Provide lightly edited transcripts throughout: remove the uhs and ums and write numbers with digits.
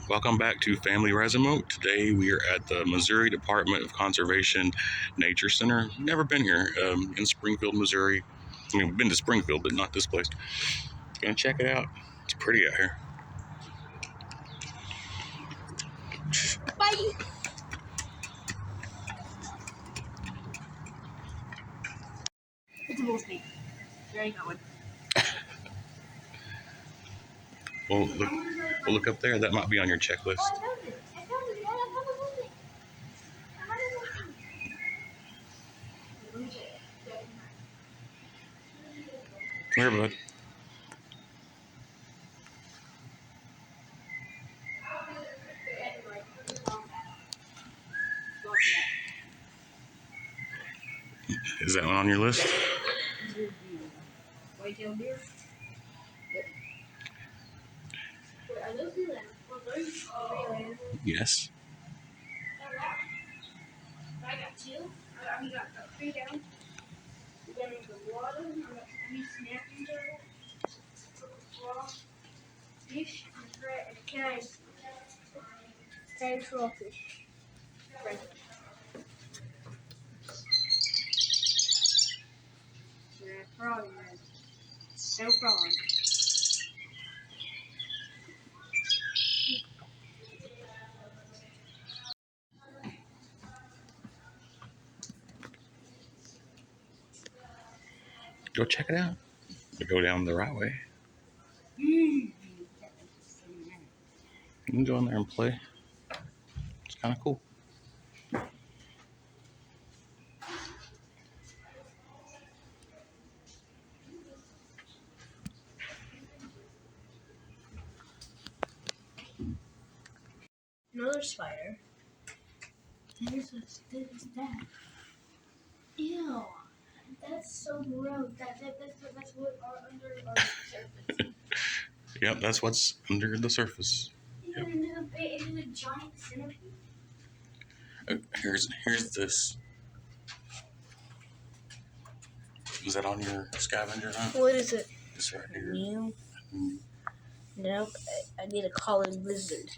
Welcome back to Family Resume. Today we are at the Missouri Department of Conservation Nature Center. Never been here, in Springfield, Missouri. I mean, we've been to Springfield, but not this place. Gonna check it out. It's pretty out here. Bye. It's a bull snake. There you go. Well, look up there. That might be on your checklist. Oh, I found it. I found it. I found a bull snake. I found a bull snake. Come here, bud. Is that one on your list? White-tailed deer? Wait, are those new lands? Yes. I got two. I got 3 down. We got the water. I need snapping turtle. Raw fish and canned crawfish. Right. Yeah, frog, man. No frog. Go check it out. We go down the right way. You can go in there and play. It's kind of cool. Another spider. There's that. Ew. That's so gross. That's what are under our surface. Yep, that's what's under the surface. Yep. And there's a giant centipede. Here's this. Is that on your scavenger hunt? What is it? This right here. Mew? Nope. I need a collared lizard.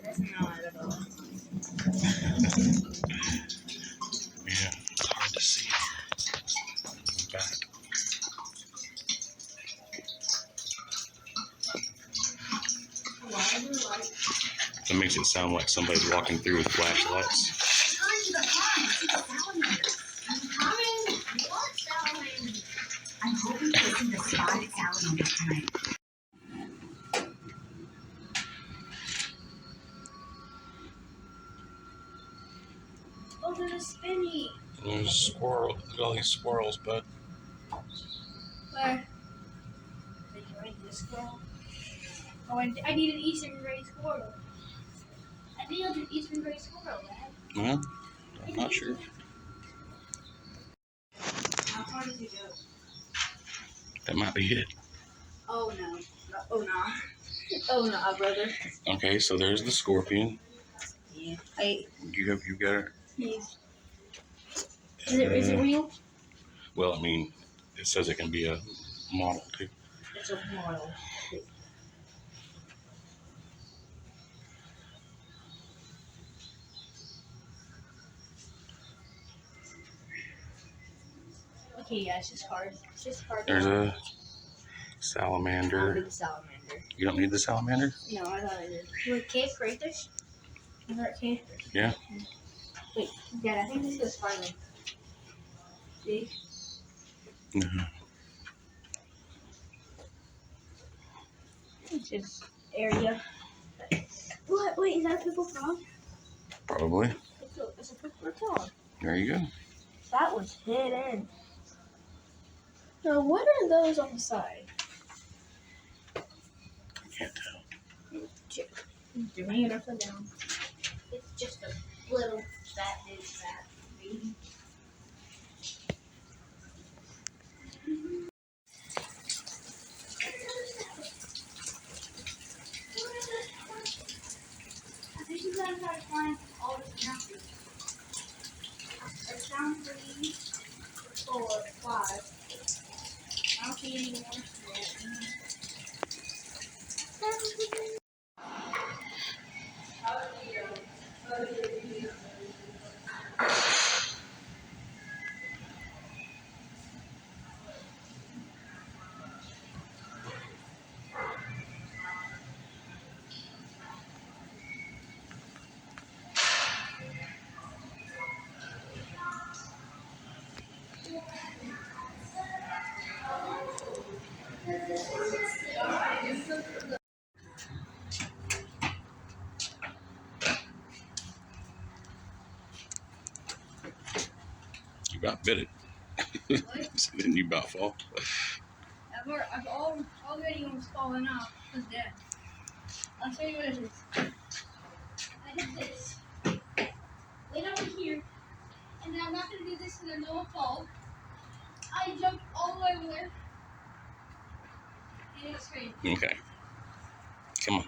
That's not at all. Yeah, it's hard to see. Back. That makes it sound like somebody's walking through with flashlights. I'm hoping to listen to spotted salamanders tonight. Oh, there's a spinny. There's a squirrel. Look at all these squirrels, bud. Where? Did you write this squirrel? Oh, I need an eastern gray squirrel. I need an eastern gray squirrel, Dad. Well, I'm not sure. How far does it go? That might be it. Oh no. Oh no. Oh no, brother. Okay, so there's the scorpion. Yeah. You got it. Is it real? Well, I mean, it says it can be a model too. It's a model. Okay, yeah, it's just hard. It's just hard. There's a I don't salamander. need the salamander. You don't need the salamander? No, I thought I did. Wait, cave crayfish? Is that cave? Yeah. Wait, Dad, I think this is farming. See? Mm-hmm. It's just area. What? Wait, is that a purple frog? Probably. It's a purple frog. There you go. That was hidden. Now, what are those on the side? I can't tell. You're hanging it upside down. It's just a little fat baby. I think you guys gotta find all this numbers. It's down 3, 4, 5. I don't see any more. You about bit it. Didn't you about fall? I've already almost fallen off. I was dead. I'll show you what it is. I did this. Laid over here. And then I'm not going to do this because I know a fall. I jumped all the way over there. And it was straight. Okay. Come on.